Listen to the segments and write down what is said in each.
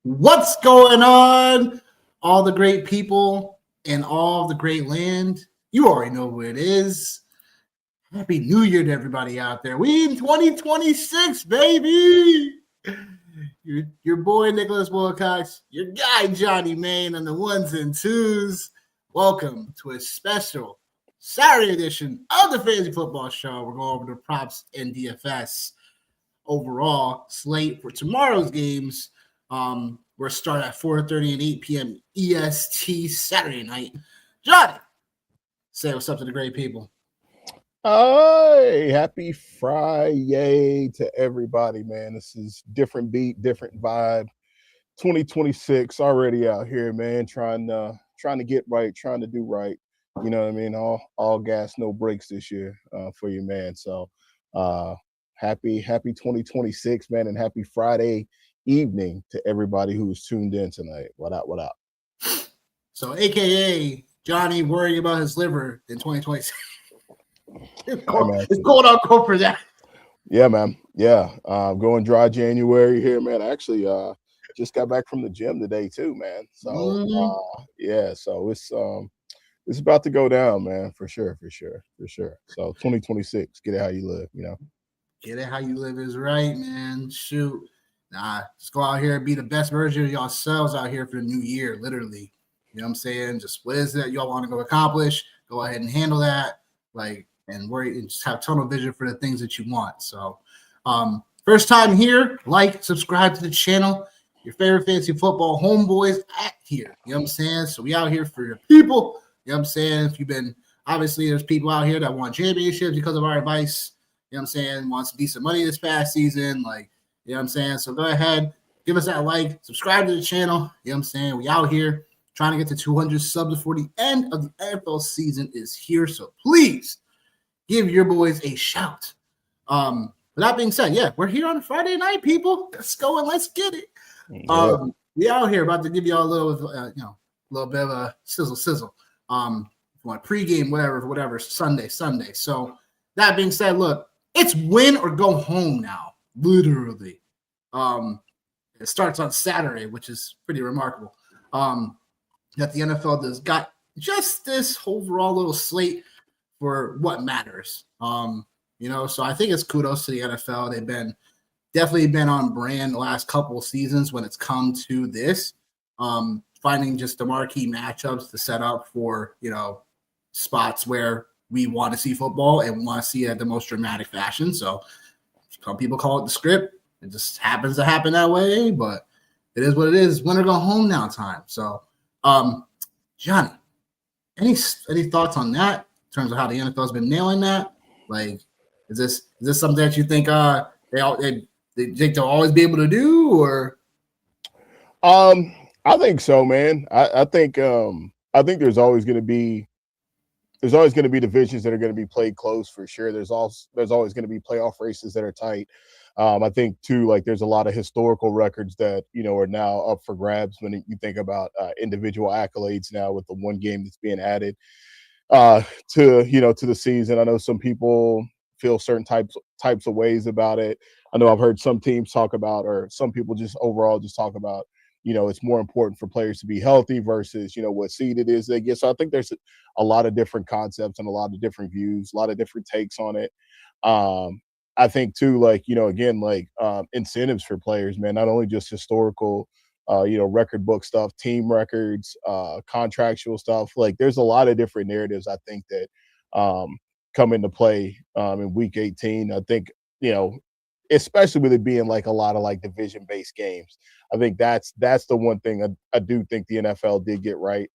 What's going on? All the great people and all the great land. You already know who it is. Happy New Year to everybody out there. We in 2026, baby. Your boy Nicholas Wilcox, your guy Johnny Main on the ones and twos. Welcome to a special Saturday edition of the Fantasy Football Show. We're going over the props and DFS overall slate for tomorrow's games. We're starting at 4:30 and 8 p.m. EST Saturday night. Johnny, say what's up to the great people. Hey, happy Friday to everybody, man. This is different beat, different vibe. 2026 already out here, man. Trying to get right, trying to do right. You know what I mean? All gas, no brakes this year for you, man. So happy 2026, man, and happy Friday evening to everybody who's tuned in tonight. What up? So, AKA Johnny worrying about his liver in 2026. It's going on cold for that. Yeah, man. Yeah. Going dry January here, man. I actually just got back from the gym today too, man. So yeah, so it's about to go down, man, for sure. So 2026, get it how you live, you know. Get it how you live is right, man. Shoot. Nah, just go out here and be the best version of yourselves out here for the new year, literally. You know what I'm saying? Just what is it y'all want to go accomplish? Go ahead and handle that. And worry and just have tunnel vision for the things that you want. So, first time here, like, subscribe to the channel. Your favorite fantasy football homeboys at here. You know what I'm saying? So we out here for your people. You know what I'm saying? If you've been obviously there's people out here that want championships because of our advice. You know what I'm saying? Want some decent money this past season. You know what I'm saying? So go ahead, give us that like, subscribe to the channel. You know what I'm saying? We out here trying to get to 200 subs before the end of the NFL season is here. So please give your boys a shout. With that being said, yeah, we're here on a Friday night, people. Let's go and let's get it. We out here about to give y'all a little, a little bit of a sizzle. Want pregame, whatever, Sunday. So that being said, look, it's win or go home now, literally. It starts on Saturday, which is pretty remarkable. That the NFL has got just this overall little slate for what matters. So I think it's kudos to the NFL. They've definitely been on brand the last couple of seasons when it's come to this. Finding just the marquee matchups to set up for, spots where we want to see football and want to see it at the most dramatic fashion. So some people call it the script. It just happens to happen that way, but it is what it is. Winner go home now time. So Johnny, any thoughts on that? In terms of how the NFL has been nailing that, is this something that you think they think they'll always be able to do, or? I think so, man. I think there's always going to be divisions that are going to be played close for sure. There's always going to be playoff races that are tight. I think too, there's a lot of historical records that are now up for grabs when you think about individual accolades now with the one game that's being added to the season. I know some people feel certain types of ways about it. I know I've heard some teams talk about, or some people just overall just talk about, it's more important for players to be healthy versus, what seed it is they get. So I think there's a lot of different concepts and a lot of different views, a lot of different takes on it. I think too, incentives for players, man, not only just historical, record book stuff, team records, contractual stuff. There's a lot of different narratives, I think, that come into play in week 18. I think, especially with it being a lot of division-based games. I think that's the one thing I do think the NFL did get right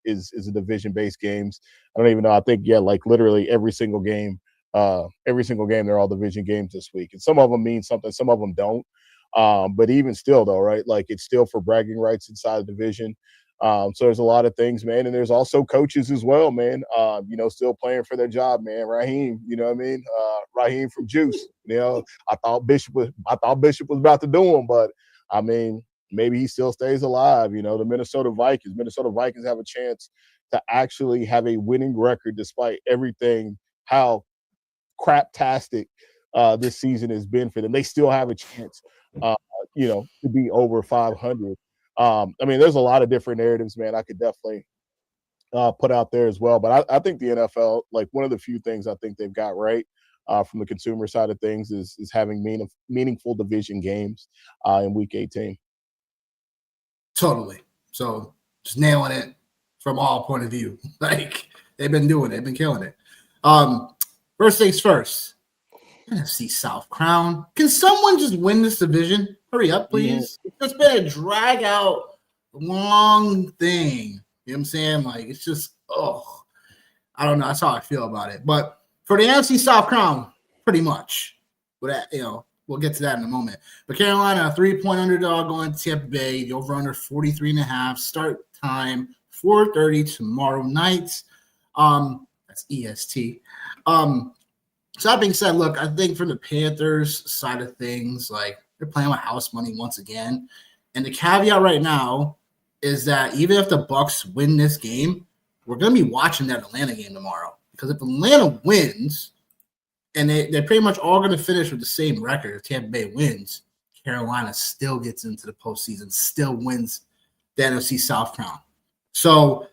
is the division-based games. I don't even know. I think, literally every single game, they're all division games this week. And some of them mean something, some of them don't. But even still, though, right, it's still for bragging rights inside the division. So there's a lot of things, man. And there's also coaches as well, man, still playing for their job, man. Raheem, you know what I mean? Raheem from Juice, I thought Bishop was about to do him, but I mean, maybe he still stays alive. The Minnesota Vikings have a chance to actually have a winning record despite everything, how craptastic this season has been for them. They still have a chance, to be over 500. I mean, there's a lot of different narratives, man. I could definitely put out there as well. But I think the NFL, like one of the few things I think they've got right from the consumer side of things is having meaningful division games in Week 18. Totally. So just nailing it from all point of view. Like they've been doing it, they've been killing it. First things first. NFC South crown. Can someone just win this division? Hurry up, please. Yeah. It's been a drag out, long thing. You know what I'm saying? Like it's just, I don't know. That's how I feel about it. But for the NFC South crown, pretty much. But that, we'll get to that in a moment. But Carolina, a 3-point underdog going to Tampa Bay. The over-under 43.5. Start time 4:30 tomorrow night. That's EST. So that being said, look, I think from the Panthers side of things, like they're playing with house money once again. And the caveat right now is that even if the Bucks win this game, we're going to be watching that Atlanta game tomorrow. Because if Atlanta wins, and they're pretty much all going to finish with the same record, if Tampa Bay wins, Carolina still gets into the postseason, still wins the NFC South crown. So,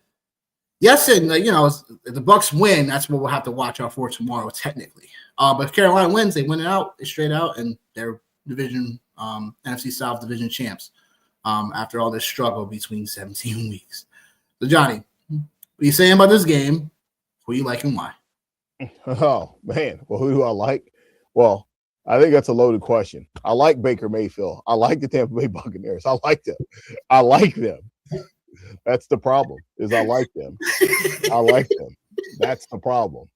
yes, and if the Bucks win, that's what we'll have to watch out for tomorrow, technically. But if Carolina wins, they win it out, they straight out, and they're division NFC South division champs after all this struggle between 17 weeks. So, Johnny, what are you saying about this game? Who you like and why? Oh, man. Well, who do I like? Well, I think that's a loaded question. I like Baker Mayfield. I like the Tampa Bay Buccaneers. I like them. That's the problem, is I like them. That's the problem.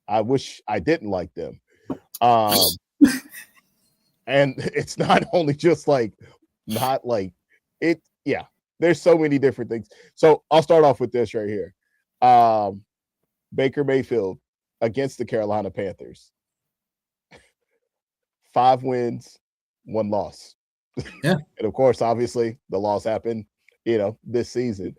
I wish I didn't like them. And it's not only just not like it. Yeah, there's so many different things. So I'll start off with this right here. Baker Mayfield against the Carolina Panthers. 5 wins, 1 loss. Yeah. And of course, obviously, the loss happened, this season.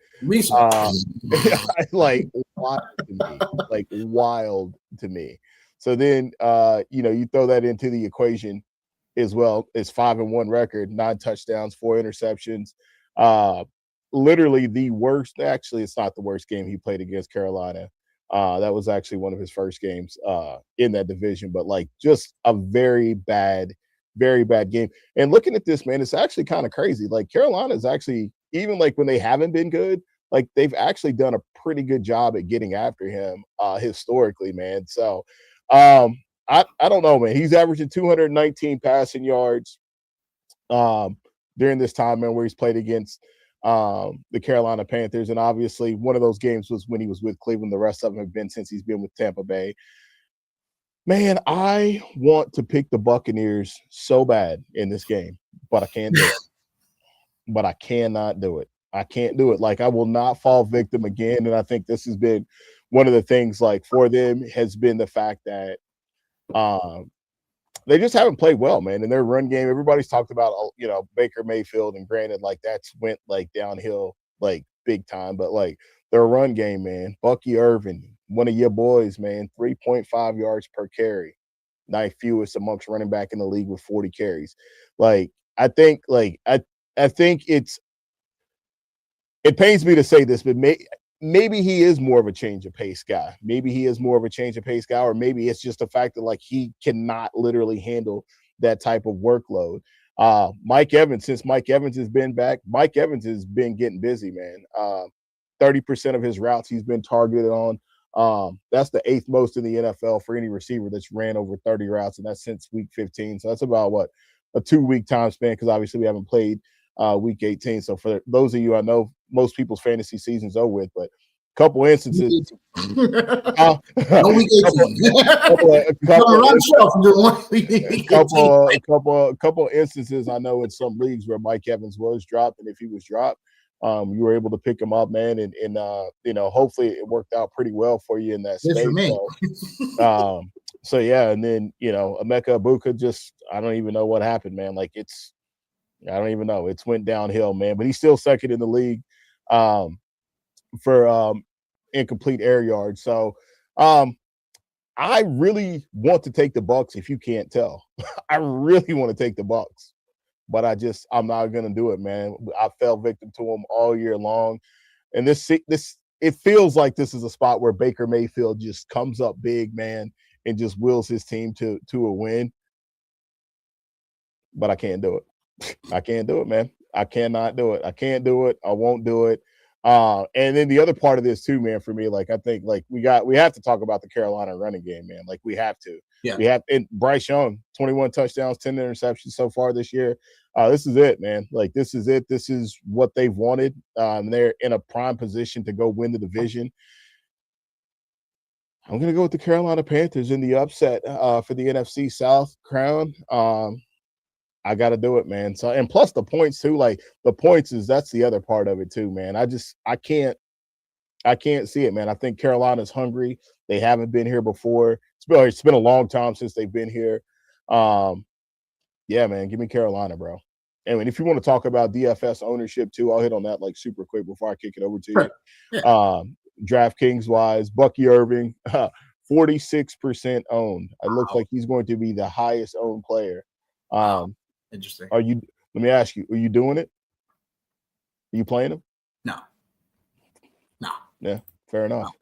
Wild to me. So then, you throw that into the equation as well. It's 5-1 record, 9 touchdowns, 4 interceptions. Literally the worst. Actually, it's not the worst game he played against Carolina. That was actually one of his first games in that division, but just a very bad game. And looking at this, man, it's actually kind of crazy. Carolina is actually, even when they haven't been good, they've actually done a pretty good job at getting after him historically, man. So I don't know, man. He's averaging 219 passing yards during this time, man, where he's played against the Carolina Panthers. And obviously one of those games was when he was with Cleveland. The rest of them have been since he's been with Tampa Bay. Man, I want to pick the Buccaneers so bad in this game, but I can't do it. But I cannot do it. I can't do it. I will not fall victim again. And I think this has been one of the things for them has been the fact that they just haven't played well, man. In their run game, everybody's talked about, Baker Mayfield, and granted, that's went downhill big time. But their run game, man, Bucky Irvin, one of your boys, man, 3.5 yards per carry, 9th fewest amongst running back in the league with 40 carries. I think it pains me to say this, but maybe he is more of a change of pace guy. Or maybe it's just the fact that he cannot literally handle that type of workload. Mike Evans, since Mike Evans has been back, Mike Evans has been getting busy, man. 30% of his routes he's been targeted on. That's the 8th most in the NFL for any receiver that's ran over 30 routes, and that's since week 15. So that's about a 2-week time span, because obviously we haven't played week 18. So for those of you, I know most people's fantasy season's over with, but a couple instances. Couple instances I know in some leagues where Mike Evans was dropped, and if he was dropped, you were able to pick him up, man, and hopefully it worked out pretty well for you in that space. So yeah, and then Emeka Egbuka, just I don't even know what happened, man. I don't even know. It's went downhill, man. But he's still second in the league for incomplete air yards. So I really want to take the Bucks, if you can't tell. I really want to take the Bucks. but I'm not gonna do it, man. I fell victim to him all year long, and this it feels like this is a spot where Baker Mayfield just comes up big, man, and just wills his team to a win. But I can't do it. I can't do it, man. I cannot do it. I can't do it. I won't do it. And then the other part of this too, man, for me, like I think like we have to talk about the Carolina running game, man. Like we have to. Yeah. We have, and Bryce Young, 21 touchdowns, 10 interceptions so far this year. This is it, man. Like this is it. This is what they've wanted. They're in a prime position to go win the division. I'm gonna go with the Carolina Panthers in the upset for the NFC South crown. I got to do it, man. So, and plus the points too, like the points that's the other part of it too, man. I can't see it, man. I think Carolina's hungry. They haven't been here before. It's been a long time since they've been here. Yeah, man, give me Carolina, bro. And if you want to talk about DFS ownership too, I'll hit on that like super quick before I kick it over to you. Yeah. DraftKings wise, Bucky Irving, 46% owned. It looks like he's going to be the highest owned player. Interesting. Let me ask you, are you doing it? Are you playing him? No. Yeah, fair enough.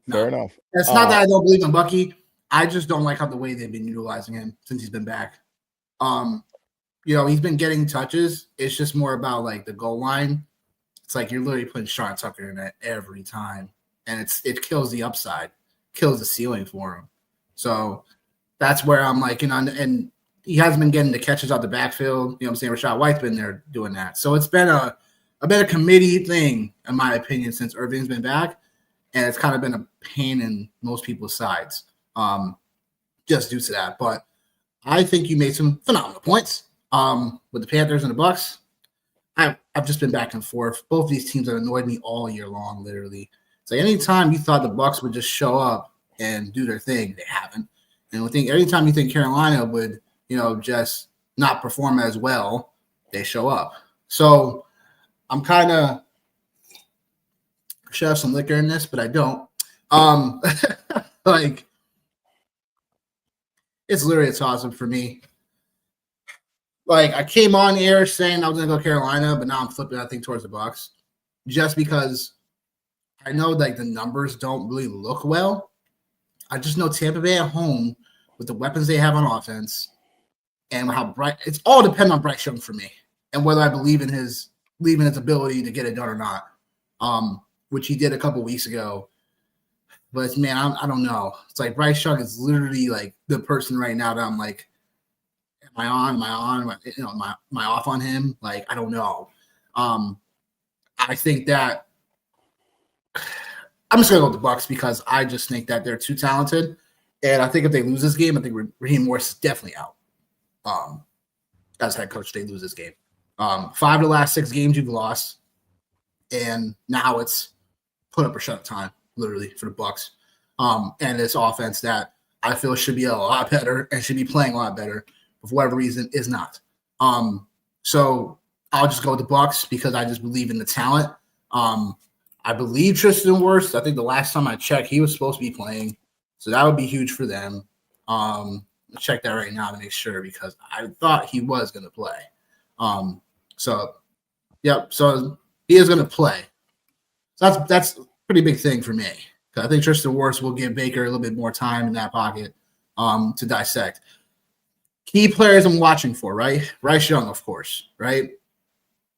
No. Fair enough. It's not that I don't believe in Bucky. I just don't like how the way they've been utilizing him since he's been back. He's been getting touches. It's just more about like the goal line. It's like you're literally putting Sean Tucker in it every time. And it kills the upside, kills the ceiling for him. So that's where I'm like, and he hasn't been getting the catches out the backfield. You know what I'm saying? Rashad White's been there doing that. So it's been a committee thing, in my opinion, since Irving's been back. And it's kind of been a pain in most people's sides just due to that. But I think you made some phenomenal points with the Panthers and the Bucks. I've just been back and forth. Both of these teams have annoyed me all year long, literally. It's like anytime you thought the Bucks would just show up and do their thing, they haven't. And anytime you think Carolina would, just not perform as well, they show up. So I'm kind of should have some liquor in this, but I don't. Like it's literally a toss-up for me. Like I came on air saying I was gonna go Carolina, but now I'm flipping, I think, towards the Bucks, just because I know like the numbers don't really look well. I just know Tampa Bay at home with the weapons they have on offense and how bright it's all depends on Bryce Young for me and whether I believe in his ability to get it done or not. Which he did a couple weeks ago. But man, I don't know. It's like Bryce Young is literally like the person right now that I'm like, am I on? Am I off on him? Like, I don't know. I think that I'm just gonna go with the Bucks because I just think that they're too talented. And I think if they lose this game, I think Raheem Morris is definitely out. As head coach, they lose this game. 5 of the last 6 games you've lost. And now it's put up or shut up time, literally, for the Bucks. And this offense that I feel should be a lot better and should be playing a lot better, but for whatever reason, is not. So I'll just go with the Bucks because I just believe in the talent. I believe Tristan Wirfs. I think the last time I checked, he was supposed to be playing, so that would be huge for them. I'll check that right now to make sure because I thought he was going to play. So he is going to play. So that's a pretty big thing for me. I think Tristan Wirfs will give Baker a little bit more time in that pocket to dissect. Key players I'm watching for, right? Bryce Young, of course, right?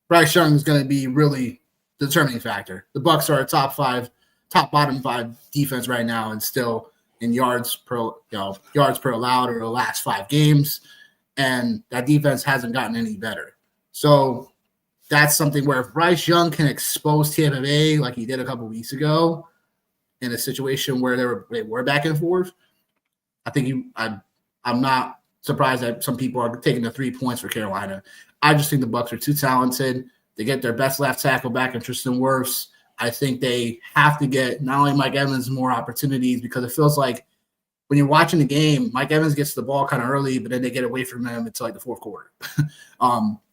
Bryce Young is going to be really the determining factor. The Bucks are a top bottom 5 defense right now, and still in yards per allowed over the last 5 games, and that defense hasn't gotten any better. So that's something where if Bryce Young can expose Tampa Bay like he did a couple weeks ago in a situation where they were back and forth, I think I'm not surprised that some people are taking the 3 points for Carolina. I just think the Bucks are too talented. They get their best left tackle back in Tristan Wirfs. I think they have to get not only Mike Evans more opportunities because it feels like when you're watching the game, Mike Evans gets the ball kind of early, but then they get away from him until like the fourth quarter,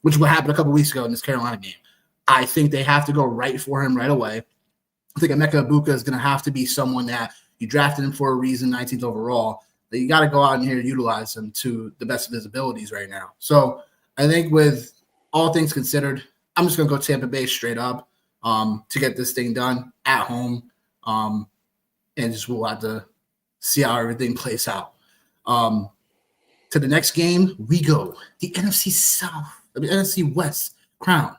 which will happen a couple weeks ago in this Carolina game. I think they have to go right for him right away. I think Emeka Ibuka is going to have to be someone that you drafted him for a reason, 19th overall, that you got to go out and here and utilize him to the best of his abilities right now. So I think with all things considered, I'm just going to go Tampa Bay straight up to get this thing done at home. And just we'll have to see how everything plays out. To the next game, we go. The NFC West crown.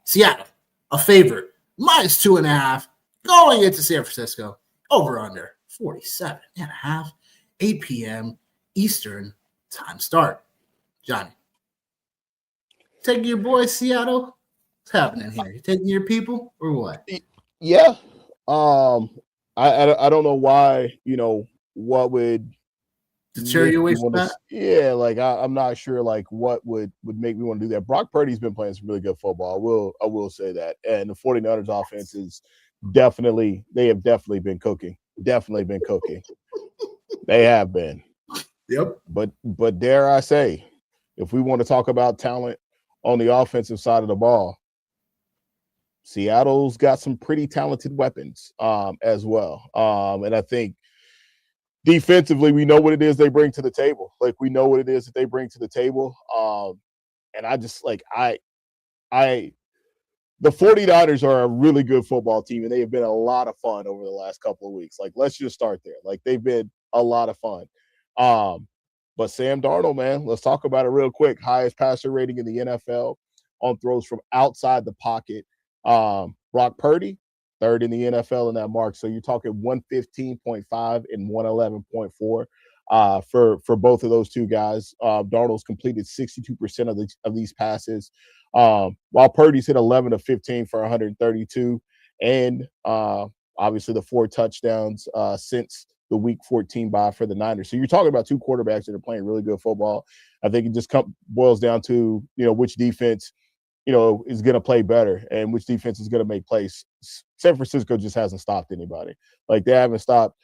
Seattle, a favorite, -2.5, going into San Francisco, over under 47.5, 8 p.m. Eastern time start. Johnny, taking your boy Seattle? What's happening here? You taking your people or what? Yeah. I don't know why, what would deter you away from that? Yeah, like I'm not sure like what would make me want to do that. Brock Purdy's been playing some really good football. I will say that. And the 49ers offense is they have definitely been cooking. Definitely been cooking. They have been. Yep. But dare I say, if we want to talk about talent on the offensive side of the ball, Seattle's got some pretty talented weapons as well. And I think defensively, we know what it is they bring to the table. Like, we know what it is that they bring to the table. And I just like the 49ers are a really good football team, and they have been a lot of fun over the last couple of weeks. Like, let's just start there. Like, they've been a lot of fun. But Sam Darnold, man, let's talk about it real quick. Highest passer rating in the NFL on throws from outside the pocket. Brock Purdy, third in the NFL in that mark. So you're talking 115.5 and 111.4 for both of those two guys. Darnold's completed 62% of these passes, while Purdy's hit 11 of 15 for 132, and obviously the 4 touchdowns since the Week 14 bye for the Niners. So you're talking about two quarterbacks that are playing really good football. I think it just boils down to which defense is going to play better and which defense is going to make plays. San Francisco just hasn't stopped anybody. Like, they haven't stopped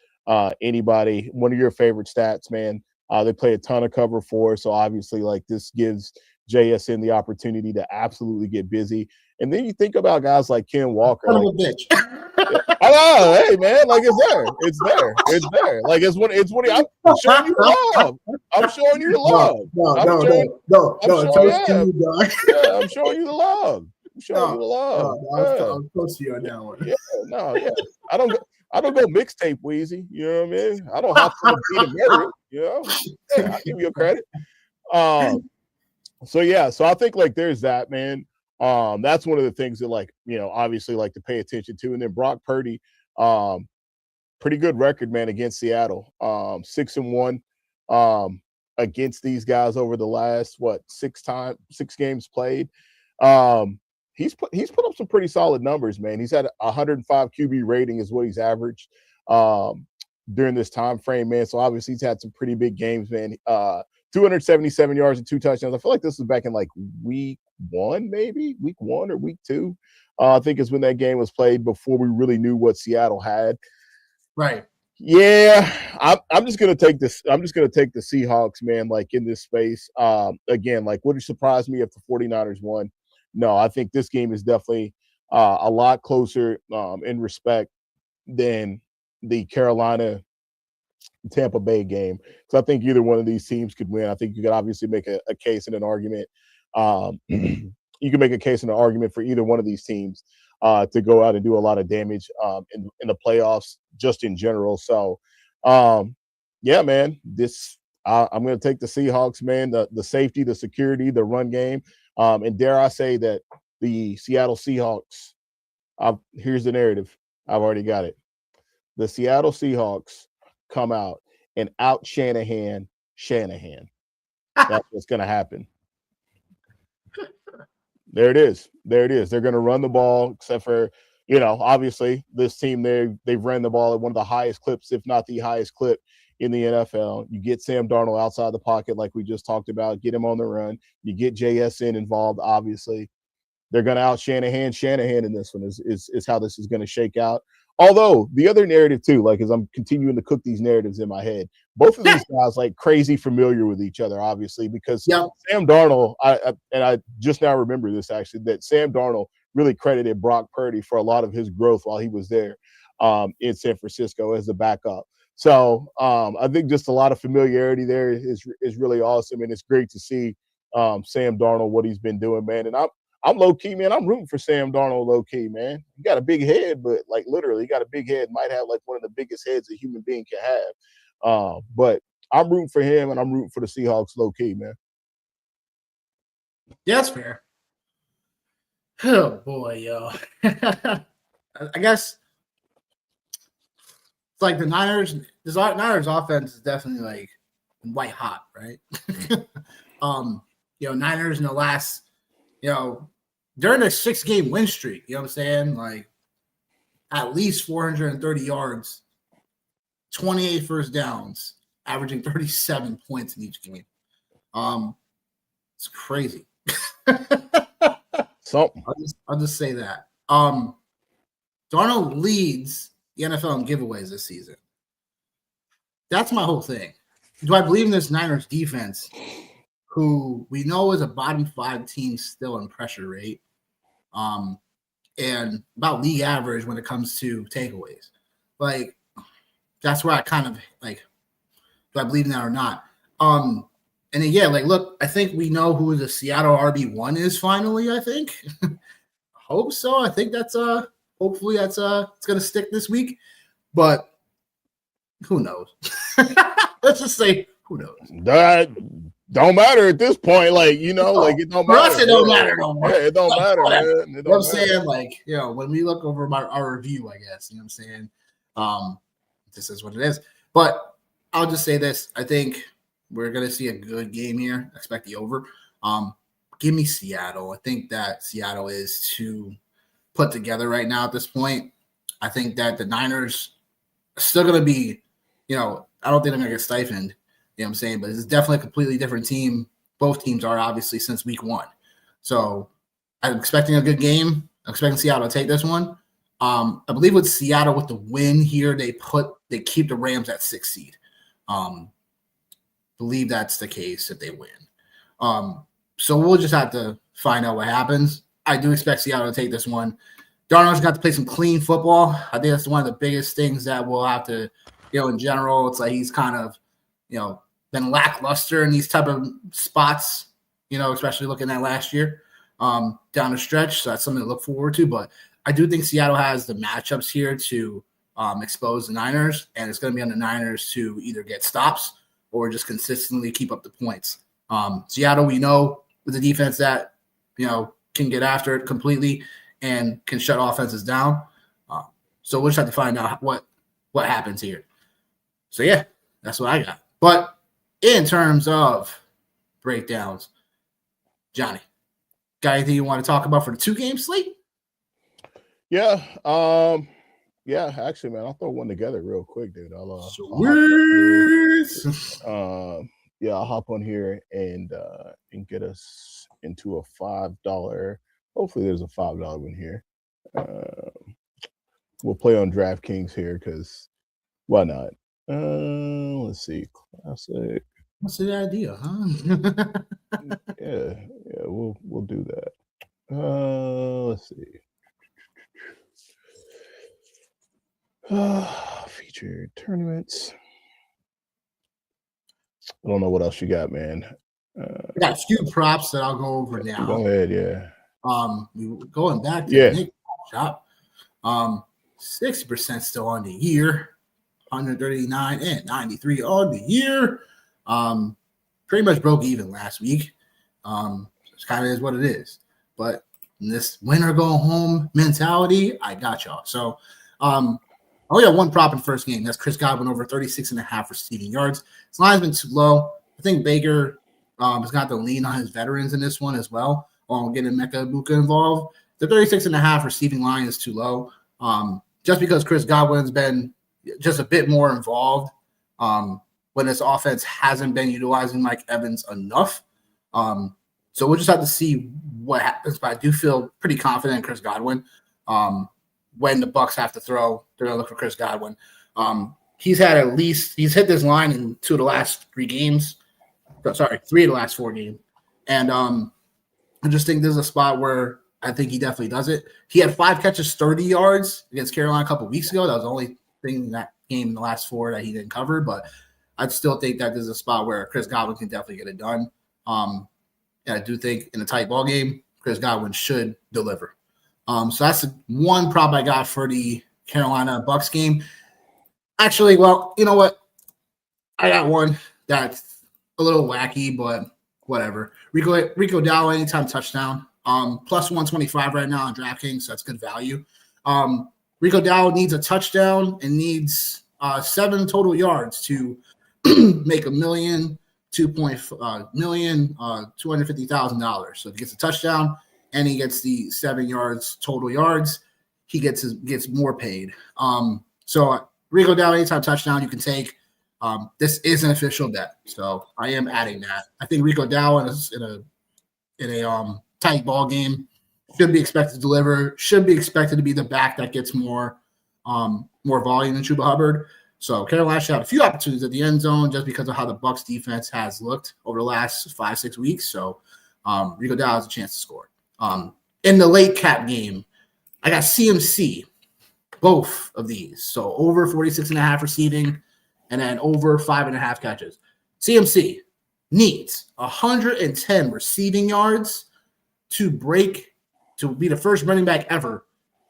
anybody. One of your favorite stats, man. They play a ton of cover 4, so obviously, like, this gives JSN the opportunity to absolutely get busy. And then you think about guys like Ken Walker. Son of a bitch. I know, hey man, like it's there. Like it's what I'm showing you love. I'm showing you the love. No. I'm showing you the love. I'm close to you on that one. Yeah. I don't go mixtape Wheezy. You know what I mean? I don't have to be the merit. Yeah, I give you a credit. So I think like there's that, man. That's one of the things that obviously like to pay attention to. And then Brock Purdy, pretty good record, man, against Seattle. 6-1 against these guys over the last 6 games played. He's put up some pretty solid numbers, man. He's had a 105 QB rating is what he's averaged during this time frame, man. So obviously he's had some pretty big games, man. 277 yards and 2 touchdowns. I feel like this was back in like week 1 or week 2. I think is when that game was played before we really knew what Seattle had. Right. Yeah, I'm just gonna take this. I'm just gonna take the Seahawks, man. Like in this space. Again, like would it surprise me if the 49ers won? No, I think this game is definitely a lot closer in respect than the Carolina Tampa Bay game. So I think either one of these teams could win. I think you could obviously make a case and an argument. You can make a case and an argument for either one of these teams to go out and do a lot of damage in the playoffs, just in general. So, yeah, man, I'm going to take the Seahawks, man. The safety, the security, the run game, and dare I say that the Seattle Seahawks. Here's the narrative. I've already got it. The Seattle Seahawks come out and out Shanahan. That's what's going to happen. There it is. They're going to run the ball, except for, obviously this team, they've ran the ball at one of the highest clips, if not the highest clip in the NFL. You get Sam Darnold outside the pocket like we just talked about, get him on the run. You get JSN involved, obviously. They're going to out Shanahan in this one is how this is going to shake out. Although the other narrative too, like as I'm continuing to cook these narratives in my head, both of these guys like crazy familiar with each other, obviously, because Sam Darnold, I just now remember this actually, that Sam Darnold really credited Brock Purdy for a lot of his growth while he was there in San Francisco as the backup. So I think just a lot of familiarity there is really awesome, and it's great to see Sam Darnold, what he's been doing, man. And I'm low key, man. I'm rooting for Sam Darnold, low key, man. He got a big head, but like literally, he got a big head. Might have like one of the biggest heads a human being can have. But I'm rooting for him, and I'm rooting for the Seahawks, low key, man. Yeah, that's fair. Oh boy, yo. I guess it's like the Niners. This Niners offense is definitely like white hot, right? Niners in the last, during their 6-game win streak, you know what I'm saying? Like at least 430 yards, 28 first downs, averaging 37 points in each game. It's crazy. Something. I'll just say that. Darnold leads the NFL in giveaways this season. That's my whole thing. Do I believe in this Niners defense, who we know is a bottom 5 team still in pressure rate, and about league average when it comes to takeaways? Like, that's where I kind of like, do I believe in that or not? And then, yeah, like, look, I think we know who the Seattle RB1 is finally, I think. Hope so. I think that's hopefully that's it's gonna stick this week. But who knows? Let's just say who knows. That don't matter at this point. Like, like it don't matter. For us, it don't matter no more. Yeah, it don't matter, man. It don't you know what I'm saying? Like, when we look over our review, I guess, you know what I'm saying? This is what it is. But I'll just say this. I think we're going to see a good game here. I expect the over. Give me Seattle. I think that Seattle is too put together right now at this point. I think that the Niners are still going to be, I don't think they're going to get stifled. You know what I'm saying? But it's definitely a completely different team. Both teams are, obviously, since week 1. So I'm expecting a good game. I'm expecting Seattle to take this one. I believe with Seattle, with the win here, they keep the Rams at 6 seed. Believe that's the case if they win. So we'll just have to find out what happens. I do expect Seattle to take this one. Darnold's got to play some clean football. I think that's one of the biggest things that we'll have to, in general. It's like he's kind of, been lackluster in these type of spots, especially looking at last year down the stretch. So that's something to look forward to. But I do think Seattle has the matchups here to expose the Niners, and it's going to be on the Niners to either get stops or just consistently keep up the points. Seattle, we know, with a defense that, can get after it completely and can shut offenses down. So we'll just have to find out what happens here. So, yeah, that's what I got. But in terms of breakdowns, Johnny, got anything you want to talk about for the 2-game slate? Yeah. Yeah, actually, man, I'll throw one together real quick, dude. I'll hop on here and get us into a $5. Hopefully, there's a $5 one here. We'll play on DraftKings here because why not? Let's see, classic. What's the idea, huh? yeah, we'll do that. Let's see. Featured tournaments. I don't know what else you got, man. I got a few props that I'll go over now. Go ahead, yeah. Going back to Nick shop. 60% still on the year, 139 and 93 on the year. Pretty much broke even last week. It kind of is what it is. But in this winner go home mentality, I got y'all. So I only got one prop in first game. That's Chris Godwin over 36.5 receiving yards. His line's been too low. I think Baker has got to lean on his veterans in this one as well, while getting Mecca Ibuka involved. The 36.5 receiving line is too low. Just because Chris Godwin's been just a bit more involved when this offense hasn't been utilizing Mike Evans enough. So we'll just have to see what happens. But I do feel pretty confident in Chris Godwin. When the Bucs have to throw, they're going to look for Chris Godwin. He's hit this line in 2 of the last 3 games. Sorry, 3 of the last 4 games. And I just think this is a spot where I think he definitely does it. He had 5 catches, 30 yards against Carolina a couple of weeks ago. That was the only thing in that game in the last 4 that he didn't cover. But I still think that this is a spot where Chris Godwin can definitely get it done. And I do think in a tight ball game, Chris Godwin should deliver. So that's one prop I got for the Carolina Bucks game. Actually, well, you know what? I got one that's a little wacky, but whatever. Rico Dow anytime touchdown. Plus 125 right now on DraftKings, so that's good value. Rico Dow needs a touchdown and needs 7 total yards to make $250,000. So if he gets a touchdown and he gets the 7 yards total yards, he gets more paid. So Rico Dow anytime touchdown you can take. This is an official bet, so I am adding that. I think Rico Dow in a tight ball game should be expected to deliver. Should be expected to be the back that gets more volume than Chuba Hubbard. So Carolina should have a few opportunities at the end zone just because of how the Bucs defense has looked over the last 5-6 weeks. So Rico Dow has a chance to score. In the late cap game, I got CMC, both of these. So over 46.5 receiving and then over 5.5 catches. CMC needs 110 receiving yards to be the first running back ever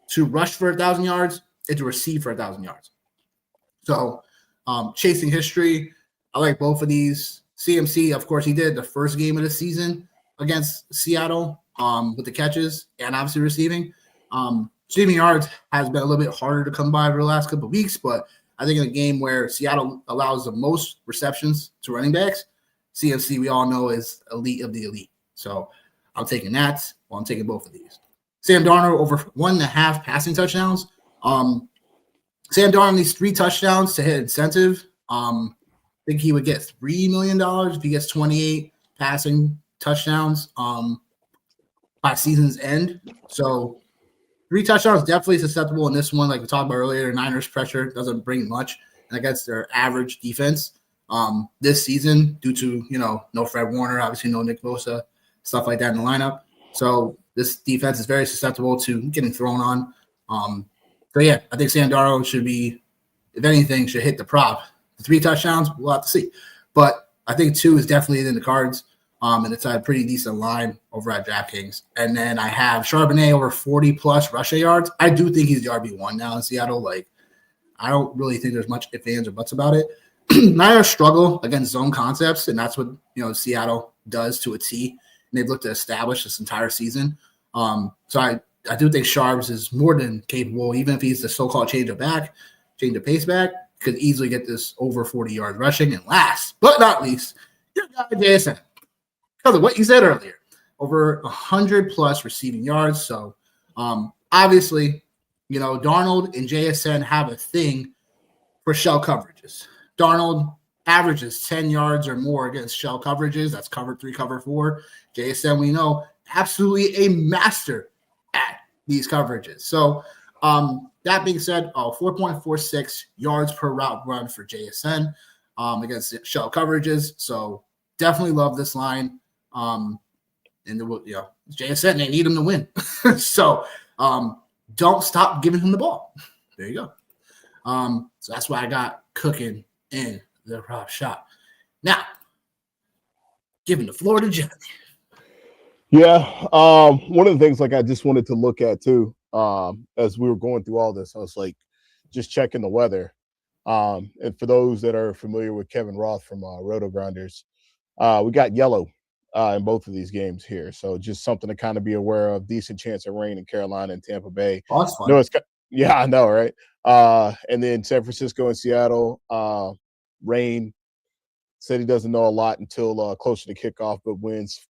to rush for 1,000 yards and to receive for 1,000 yards. So chasing history, I like both of these. CMC, of course, he did the first game of the season against Seattle with the catches and obviously receiving. Receiving yards has been a little bit harder to come by over the last couple of weeks, but I think in a game where Seattle allows the most receptions to running backs, CMC we all know is elite of the elite. So I'm taking that. Well, I'm taking both of these. Sam Darnold over 1.5 passing touchdowns. Sam Darnold needs 3 touchdowns to hit incentive. I think he would get $3 million if he gets 28 passing touchdowns by season's end. So 3 touchdowns definitely susceptible in this one. Like we talked about earlier, Niners pressure doesn't bring much against their average defense this season due to, no Fred Warner, obviously no Nick Bosa, stuff like that in the lineup. So this defense is very susceptible to getting thrown on. So, yeah, I think Sam Darnold should be, if anything, should hit the prop. The 3 touchdowns, we'll have to see. But I think 2 is definitely in the cards, and it's a pretty decent line over at DraftKings. And then I have Charbonnet over 40-plus rushing yards. I do think he's the RB1 now in Seattle. Like, I don't really think there's much ifs, ands, or buts about it. Niners struggle against zone concepts, and that's what, Seattle does to a T. And they've looked to establish this entire season. So I do think Sharps is more than capable, even if he's the so-called change of pace back, could easily get this over 40 yards rushing. And last but not least, your guy JSN. Because of what you said earlier, over 100-plus receiving yards. So obviously, Darnold and JSN have a thing for shell coverages. Darnold averages 10 yards or more against shell coverages. That's cover 3, cover 4. JSN, we know, absolutely a master at these coverages. So that being said, 4.46 yards per route run for JSN against shell coverages. So definitely love this line. And JSN, they need him to win. So don't stop giving him the ball. There you go. So that's why I got cooking in the prop shop. Now, giving the floor to Jeff. Yeah. One of the things I just wanted to look at too, as we were going through all this, I was just checking the weather. And for those that are familiar with Kevin Roth from Roto Grinders, we got yellow in both of these games here. So just something to kind of be aware of. Decent chance of rain in Carolina and Tampa Bay. Oh, that's fun. I know, right? And then San Francisco and Seattle, rain. Said he doesn't know a lot until closer to kickoff, but wins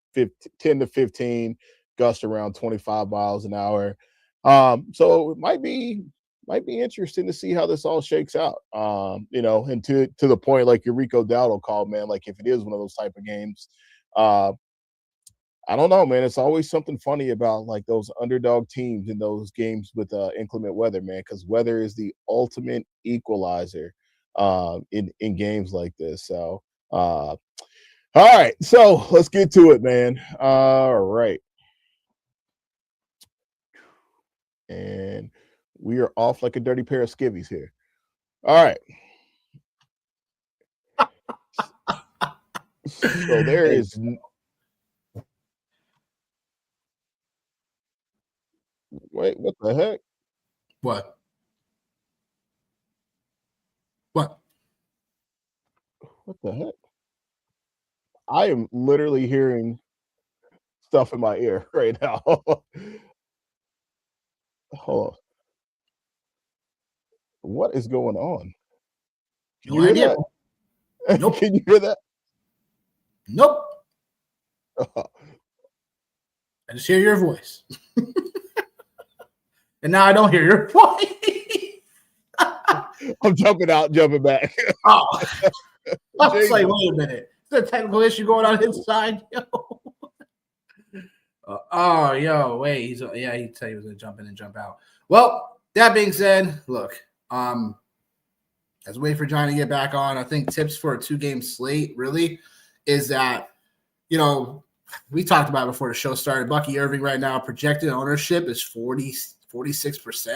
10 to 15, gust around 25 miles an hour. So it might be interesting to see how this all shakes out. And to the point, like your Rico Dowdle called, man, like if it is one of those type of games, I don't know, man. It's always something funny about like those underdog teams in those games with inclement weather, man, because weather is the ultimate equalizer in games like this. So, all right. So let's get to it, man. All right. And we are off like a dirty pair of skivvies here. All right. So there is Wait, what the heck? What? What? What the heck? I am literally hearing stuff in my ear right now. Hold on. What is going on? Can No you hear idea. that? Nope. Can you hear that? Nope. I just hear your voice. And now I don't hear your voice. I'm jumping out, jumping back. Oh, I was like, Jesus. wait a minute. Is there a technical issue going on his side? Yo. Yo, wait. He said he was gonna jump in and jump out. Well, that being said, look, as we wait for Johnny to get back on, I think tips for a 2-game slate really is that, you know, we talked about it before the show started. Bucky Irving right now, projected ownership is 46%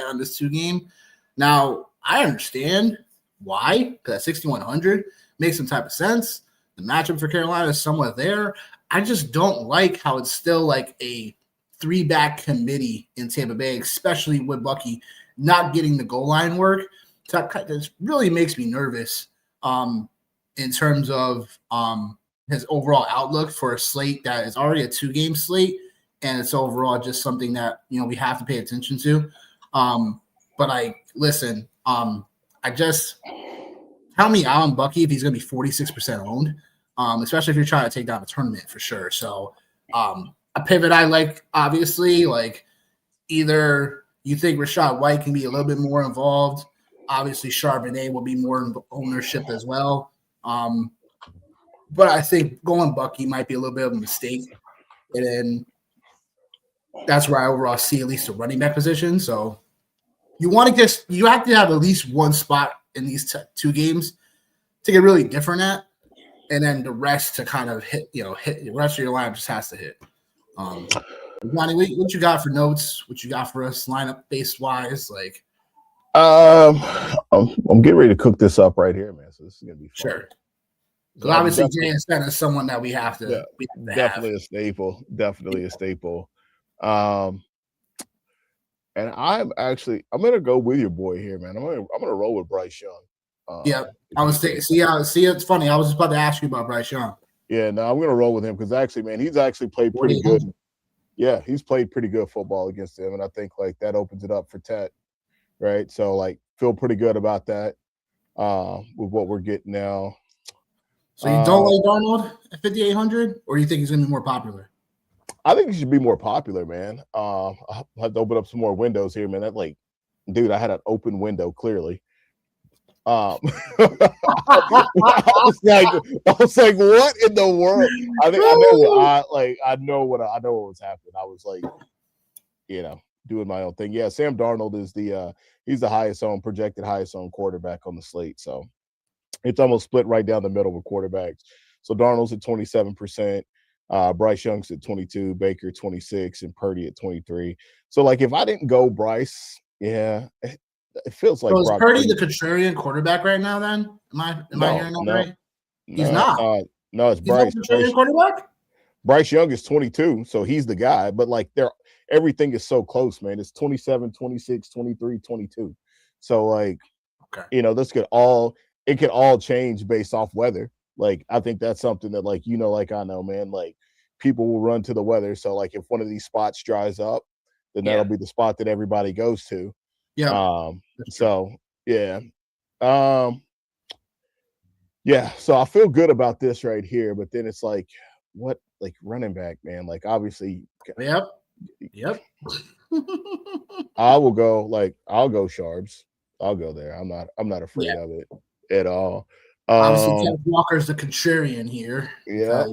on this 2-game. Now, I understand why, because at 6,100 makes some type of sense. The matchup for Carolina is somewhat there. I just don't like how it's still like a 3-back committee in Tampa Bay, especially with Bucky not getting the goal line work. So that really makes me nervous in terms of his overall outlook for a slate that is already a 2-game slate, and it's overall just something that, you know, we have to pay attention to. But listen, I just tell me Alan Bucky if he's going to be 46% owned, especially if you're trying to take down a tournament for sure. So a pivot I like, obviously, like either you think Rashad White can be a little bit more involved. Obviously, Charbonnet will be more in ownership as well. But I think going Bucky might be a little bit of a mistake. And then that's where I overall see at least a running back position. So you have to have at least one spot in these 2 games to get really different at. And then the rest to kind of hit the rest of your lineup just has to hit. Johnny, what you got for notes? What you got for us lineup base wise? Like, I'm getting ready to cook this up right here, man. So this is gonna be fun. Sure. Because obviously JSN is someone that we have to, definitely a staple. Definitely a staple. And I'm gonna go with your boy here, man. I'm gonna roll with Bryce Young. I was thinking. See, it's funny. I was just about to ask you about Bryce Young. Yeah, no, I'm gonna roll with him because actually, man, he's actually played pretty good. Yeah, he's played pretty good football against him, and I think like that opens it up for Tet, right? So like, feel pretty good about that with what we're getting now. So you don't like Darnold at 5,800, or you think he's gonna be more popular? I think he should be more popular, man. I'll have to open up some more windows here, man. Dude, I had an open window clearly. I was like, what in the world? I know what was happening. I was like, doing my own thing. Yeah, Sam Darnold is he's the projected highest owned quarterback on the slate. So it's almost split right down the middle with quarterbacks. So Darnold's at 27%, Bryce Young's at 22, Baker 26, and Purdy at 23. So like, if I didn't go Bryce, yeah, it feels like. So is Purdy the contrarian quarterback right now? Then am I hearing that right? He's not. No, it's Bryce. Contrarian quarterback. Bryce Young is 22, so he's the guy. But like, everything is so close, man. It's 27, 26, 23, 22. So like, this could all change based off weather. Like, I think that's something that like I know, man. Like, people will run to the weather. So like, if one of these spots dries up, then that'll be the spot that everybody goes to. Yeah. So yeah. Yeah. So I feel good about this right here, but then it's like, what, like running back, man? Like, obviously. Yep. I'll go Sharbs. I'll go there. I'm not afraid of it at all. Obviously, Kenneth Walker's the contrarian here. Yeah.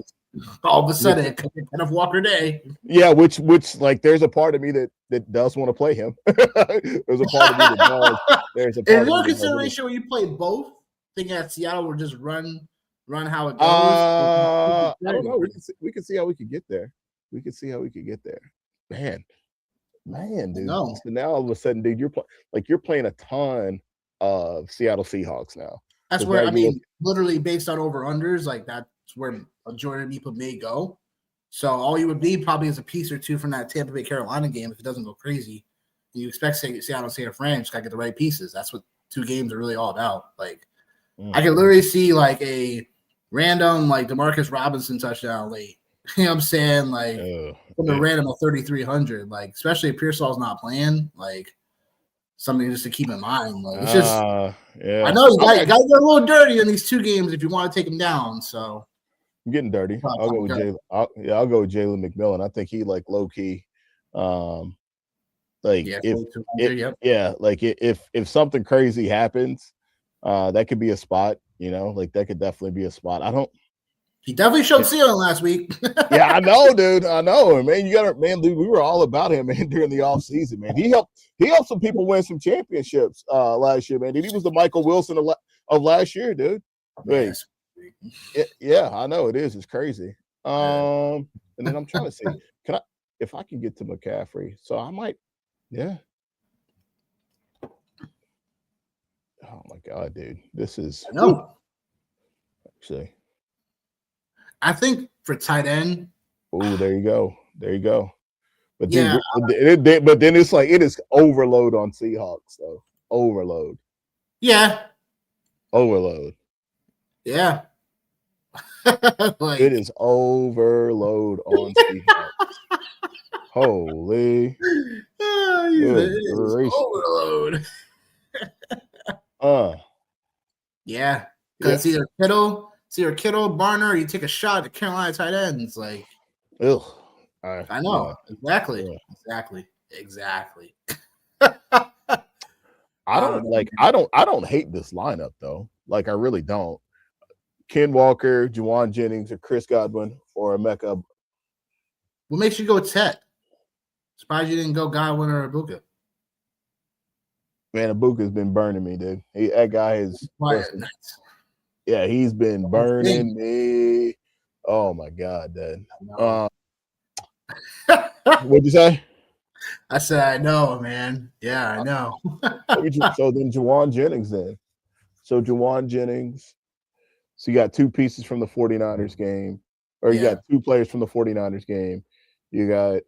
All of a sudden, it could be Kenneth Walker day. Yeah, which like, there's a part of me that does want to play him. There's a part of me that does. There's a part. Is there a consideration where you play both? Thinking that Seattle will just run how it goes? I don't know. We can see how we could get there. Man, dude. No. So now all of a sudden, dude, you're playing a ton of Seattle Seahawks now. That's where literally based on over-unders, like that's where majority of people may go. So all you would need probably is a piece or two from that Tampa Bay Carolina game if it doesn't go crazy. You expect Seattle, San Fran, just gotta get the right pieces. That's what 2 games are really all about. Like, I can literally see like a random like DeMarcus Robinson touchdown late. You know what I'm saying? Like from a random of 3,300. Like, especially if Pearsall's not playing, like something just to keep in mind. Like, it's just I know you got to get a little dirty in these 2 games if you want to take them down. So I'm getting dirty. I'll go with Jalen. I'll go with Jalen McMillan. I think he like low key. Like if something crazy happens, that could be a spot. You know, like that could definitely be a spot. He definitely showed ceiling last week. Yeah, I know, dude. I know, man. Dude. We were all about him, man, during the offseason, man. He helped some people win some championships last year, man. Dude, he was the Michael Wilson of last year, dude. Yes. Yeah, I know it is. It's crazy. And then I'm trying to see, if I can get to McCaffrey, so I might, yeah. Oh my God, dude, this is. I know. Actually, I think for tight end. Oh, there you go. But then, but then it's like it is overload on Seahawks, though. Overload. Yeah. Overload. Yeah. Like, it is overload on Seahawks. Holy. Overload. Yeah. Because it's either Kittle, Barner, or you take a shot at Carolina tight ends. Like, ugh. I know. Yeah. Exactly. I don't hate this lineup though. Like, I really don't. Ken Walker, Juwan Jennings, or Chris Godwin, or Emeka. What makes you go Tet? Surprised you didn't go Godwin or Ibuka. Man, Ibuka's been burning me, dude. That guy is. Yeah, he's been burning me. Oh my God, dude. What'd you say? I said, I know, man. Yeah, I know. So then Juwan Jennings then. So Juwan Jennings. So you got 2 pieces from the 49ers game. Or you got 2 players from the 49ers game. You got.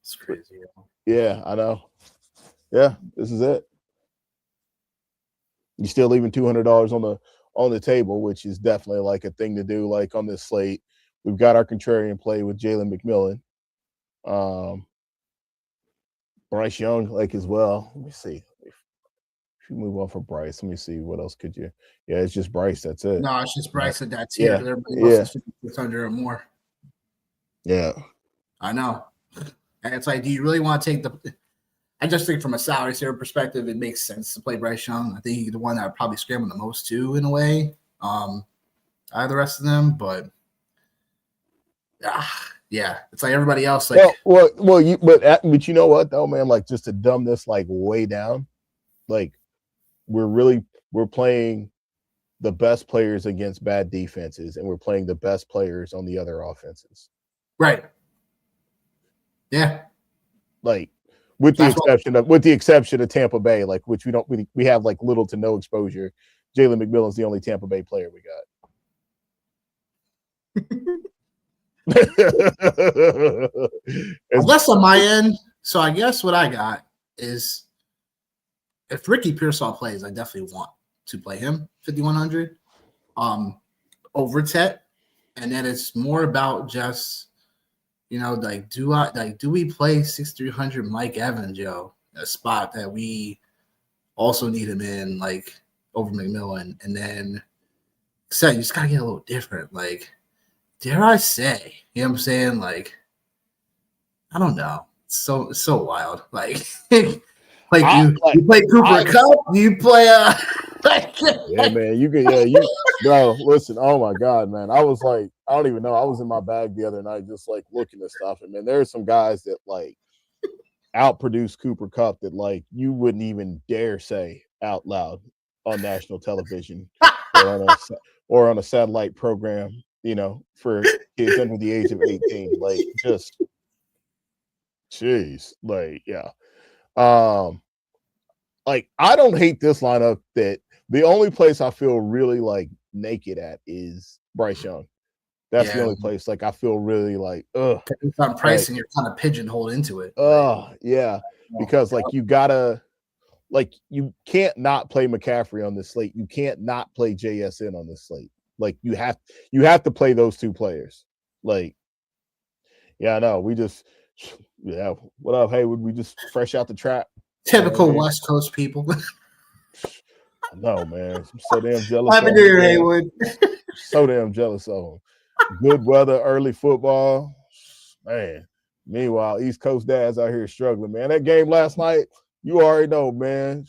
It's crazy. Yeah, I know. Yeah, this is it. You're still leaving $200 on the table, which is definitely like a thing to do. Like on this slate, we've got our contrarian play with Jalen McMillan, Bryce Young, like as well. Let me see. If you move on from Bryce, let me see what else could you. Yeah, it's just Bryce. That's it. No, it's just Bryce at that tier. Everybody else is 5,600 or more. Yeah, I know. And it's like, do you really want to take the? I just think from a salary saver perspective, it makes sense to play Bryce Young. I think he's the one that would probably scramble the most too, in a way, out of the rest of them. But yeah, it's like everybody else. Like, but you know what though, man? Like, just to dumb this like way down, like we're playing the best players against bad defenses, and we're playing the best players on the other offenses. Right. Yeah. Like. With the exception of Tampa Bay, like which we have like little to no exposure. Jalen McMillan's the only Tampa Bay player we got. Less on my end. So I guess what I got is if Ricky Pearsall plays, I definitely want to play him 5,100 over Tet, and then it's more about just. Like, do we play 6,300 Mike Evans, a spot that we also need him in, like, over McMillan? And then, you just got to get a little different. Like, dare I say, you know what I'm saying? Like, I don't know. It's so wild. Like, you play Cooper Kupp? You play yeah, man, you bro, listen, oh my God, man. I was like, I don't even know. I was in my bag the other night just like looking at stuff. And man, there are some guys that like outproduce Cooper Kupp that like you wouldn't even dare say out loud on national television or on a satellite program, for kids under the age of 18. Like, just jeez, like, yeah. Like, I don't hate this lineup. That the only place I feel really like naked at is Bryce Young. That's the only place like I feel really like, ugh. It's on pricing, you're kind of pigeonholed into it. Yeah. Because like you gotta like you can't not play McCaffrey on this slate. You can't not play JSN on this slate. Like you have to play those two players. Like, yeah, I know. What up? Hey, would we just fresh out the trap? Typical West Coast people. No, man. I'm so damn jealous. Happy New Year, Haywood. So damn jealous of them. Good weather, early football. Man. Meanwhile, East Coast dads out here struggling, man. That game last night, you already know, man.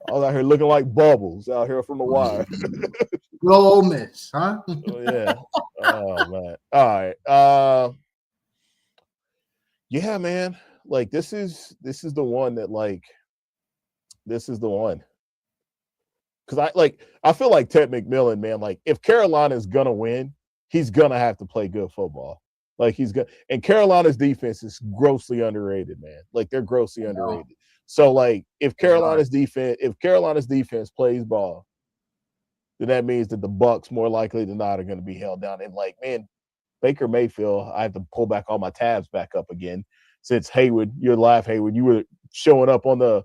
I was out here looking like bubbles out here from the wire. Good old Ole Miss, huh? Yeah. Oh, man. All right. Yeah, man. Like this is the one that like this is the one. Because I feel like Ted McMillan, man, like if Carolina's gonna win, he's gonna have to play good football. Like and Carolina's defense is grossly underrated, man. Like they're grossly underrated. So like if Carolina's defense plays ball, then that means that the Bucs more likely than not are going to be held down. And like, man, Baker Mayfield, I have to pull back all my tabs back up again since Haywood, you were showing up on the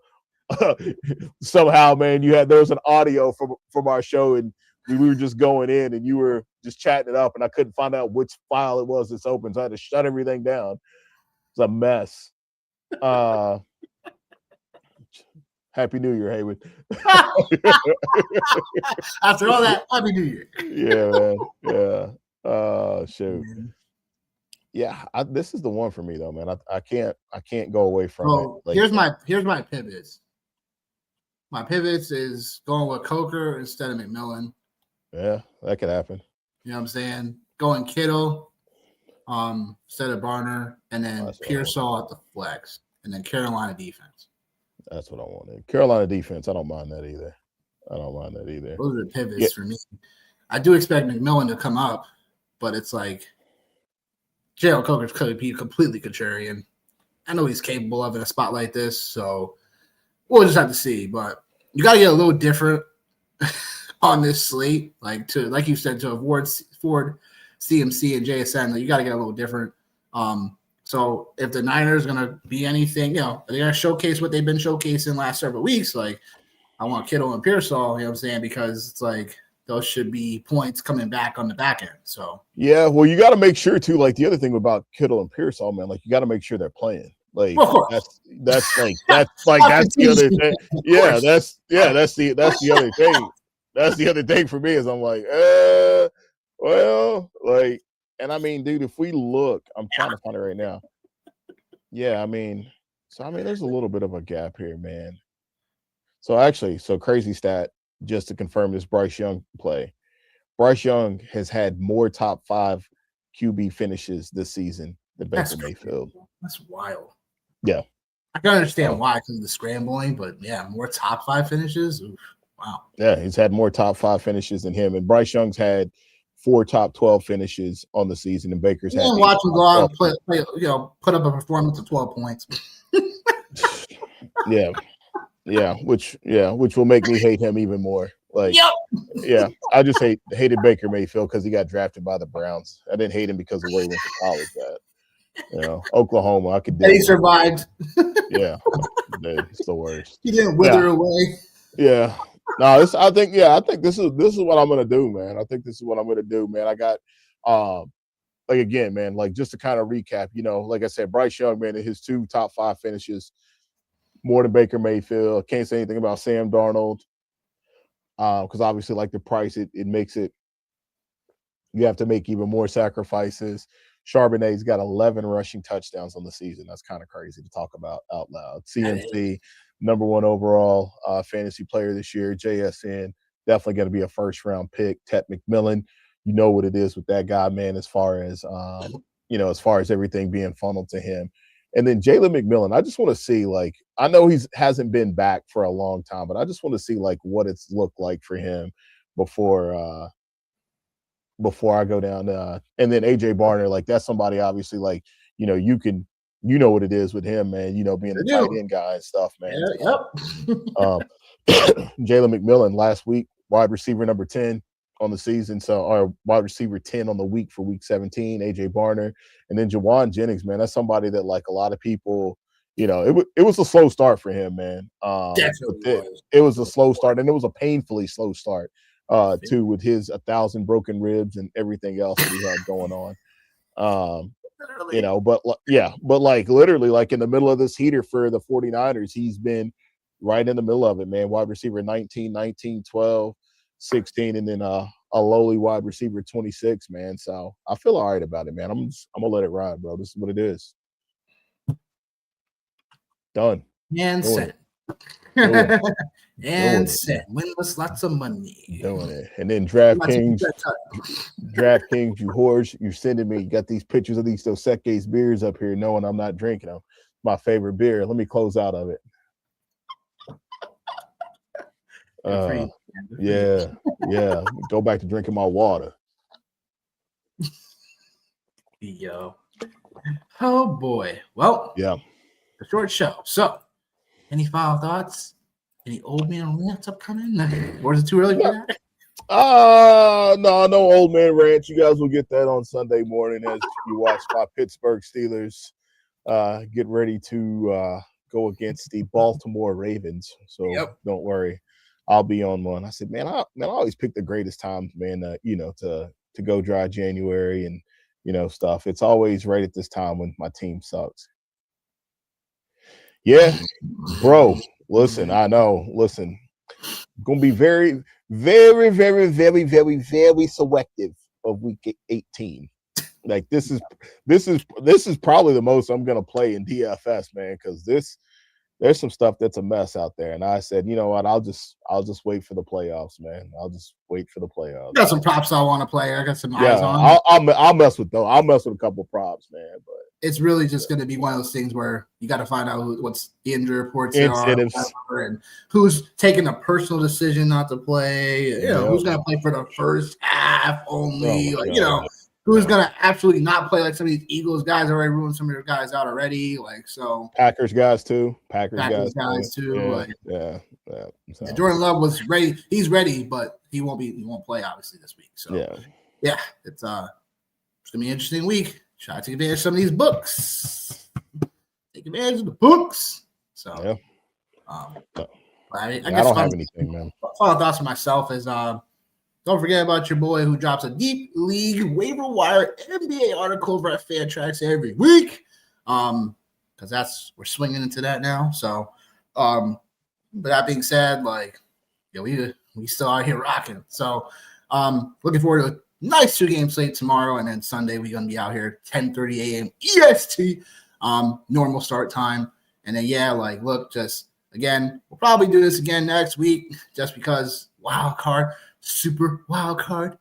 somehow, man. There was an audio from our show and we were just going in and you were just chatting it up and I couldn't find out which file it was that's open. So I had to shut everything down. It's a mess. Happy New Year, Haywood. After all that, Happy New Year. Yeah, man. Yeah. Shoot. Yeah, this is the one for me though, man. I can't go away from it. Like, here's my pivots. My pivots is going with Coker instead of McMillan. Yeah, that could happen. You know what I'm saying? Going Kittle instead of Barner, and then Pearsall at the flex, and then Carolina defense. That's what I wanted. Carolina defense, I don't mind that either. Those are the pivots for me. I do expect McMillan to come up, but it's like Gerald Coker could be completely contrarian. I know he's capable of in a spot like this, so we'll just have to see. But you got to get a little different on this slate, like you said, to avoid Ford, CMC, and JSN. Like you got to get a little different. So if the Niners are going to be anything, they're going to showcase what they've been showcasing last several weeks. Like I want Kittle and Pearsall, you know what I'm saying? Because it's like those should be points coming back on the back end. So yeah, well, you got to make sure too. Like the other thing about Kittle and Pearsall, man, like you got to make sure they're playing. Like that's the other thing. Yeah, that's the other thing. That's the other thing for me is I'm like, well, like, and I mean, dude, if we look, I'm trying to find it right now. Yeah, I mean, there's a little bit of a gap here, man. So crazy stat, just to confirm this Bryce Young play. Bryce Young has had more top 5 QB finishes this season than Baker Mayfield. That's wild. Yeah. I can understand why because of the scrambling, but yeah, more top 5 finishes. Oof, wow. Yeah, he's had more top 5 finishes than him. And Bryce Young's had 4 top 12 finishes on the season, and Baker's had. Watch him go out and play, put up a performance of 12 points. Yeah, which will make me hate him even more. Like, yeah, I just hated Baker Mayfield because he got drafted by the Browns. I didn't hate him because of where he went to college at. Oklahoma, I could do. And he survived. Yeah, dude, it's the worst. He didn't wither away. Yeah. No, I think this is what I'm gonna do, man. I think this is what I'm gonna do, man. I got like again, man, like just to kind of recap, like I said, Bryce Young, man, in his 2 top 5 finishes, more than Baker Mayfield. Can't say anything about Sam Darnold. Because obviously, like the price, it makes it you have to make even more sacrifices. Charbonnet's got 11 rushing touchdowns on the season. That's kind of crazy to talk about out loud. CMC, number 1 overall fantasy player this year. JSN, definitely going to be a first-round pick. Ted McMillan, you know what it is with that guy, man, as far as everything being funneled to him. And then Jalen McMillan, I just want to see, like, I know hasn't been back for a long time, but I just want to see, like, what it's looked like for him before I go down. And then AJ Barner, like, that's somebody obviously, like, you know what it is with him, man, being the tight end guy and stuff, man. Yeah, yep. Jalen McMillan last week, wide receiver number 10 on the season. So our wide receiver 10 on the week for week 17, AJ Barner, and then Jawan Jennings, man. That's somebody that like a lot of people, it was a slow start for him, man. Definitely was. It was a slow start, and it was a painfully slow start, too, with his 1,000 broken ribs and everything else that he had going on. But like literally, like in the middle of this heater for the 49ers, he's been right in the middle of it, man. Wide receiver 19, 19, 12, 16, and then a lowly wide receiver 26, man. So I feel all right about it, man. I'm gonna let it ride, bro. This is what it is. Done. And set. And set. Winless, lots of money. Doing it. And then DraftKings, you whores, you're sending me. You got these pictures of these Dos Equis beers up here, knowing I'm not drinking them. My favorite beer. Let me close out of it. Yeah. Go back to drinking my water. Yo. Oh boy. Well, yeah. A short show. So, any final thoughts? Any old man rants upcoming? Or is it too early for that? No old man rants. You guys will get that on Sunday morning as you watch my Pittsburgh Steelers get ready to go against the Baltimore Ravens. So Don't worry, I'll be on one. I said, man, I always pick the greatest times, man. To go dry January and stuff. It's always right at this time when my team sucks. Yeah, bro. Listen, I know. Listen, I'm gonna be very, very, very, very, very, very selective of week 18. Like this is probably the most I'm gonna play in DFS, man, because there's some stuff that's a mess out there. And I said, you know what, I'll just wait for the playoffs, man. I'll just wait for the playoffs. Got some props I want to play. I got some eyes on. I'll mess with those. I'll mess with a couple props, man. But it's really just going to be one of those things where you got to find out what's the injury reports are, and who's taking a personal decision not to play. Who's going to play for the first half only. Who's going to absolutely not play, like some of these Eagles guys already ruined some of their guys out already. Like, so Packers guys too. Packers guys too. So. Jordan Love was ready. He's ready, but he won't play obviously this week. So it's gonna be an interesting week. Try to take advantage of some of these books. Take advantage of the books. So I guess I don't have anything, man. Final thoughts for myself is don't forget about your boy who drops a deep league waiver wire NBA article over at Fantrax every week. Because we're swinging into that now. So but that being said, we still out here rocking. So looking forward to a nice 2-game slate tomorrow, and then Sunday we're gonna be out here 10:30 a.m. EST, normal start time. And then just again, we'll probably do this again next week just because super wild card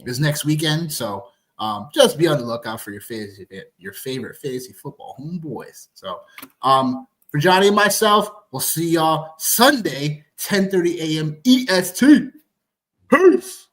is next weekend. So just be on the lookout for your favorite fantasy football homeboys. So for Johnny and myself, we'll see y'all Sunday 10:30 a.m. EST. Peace.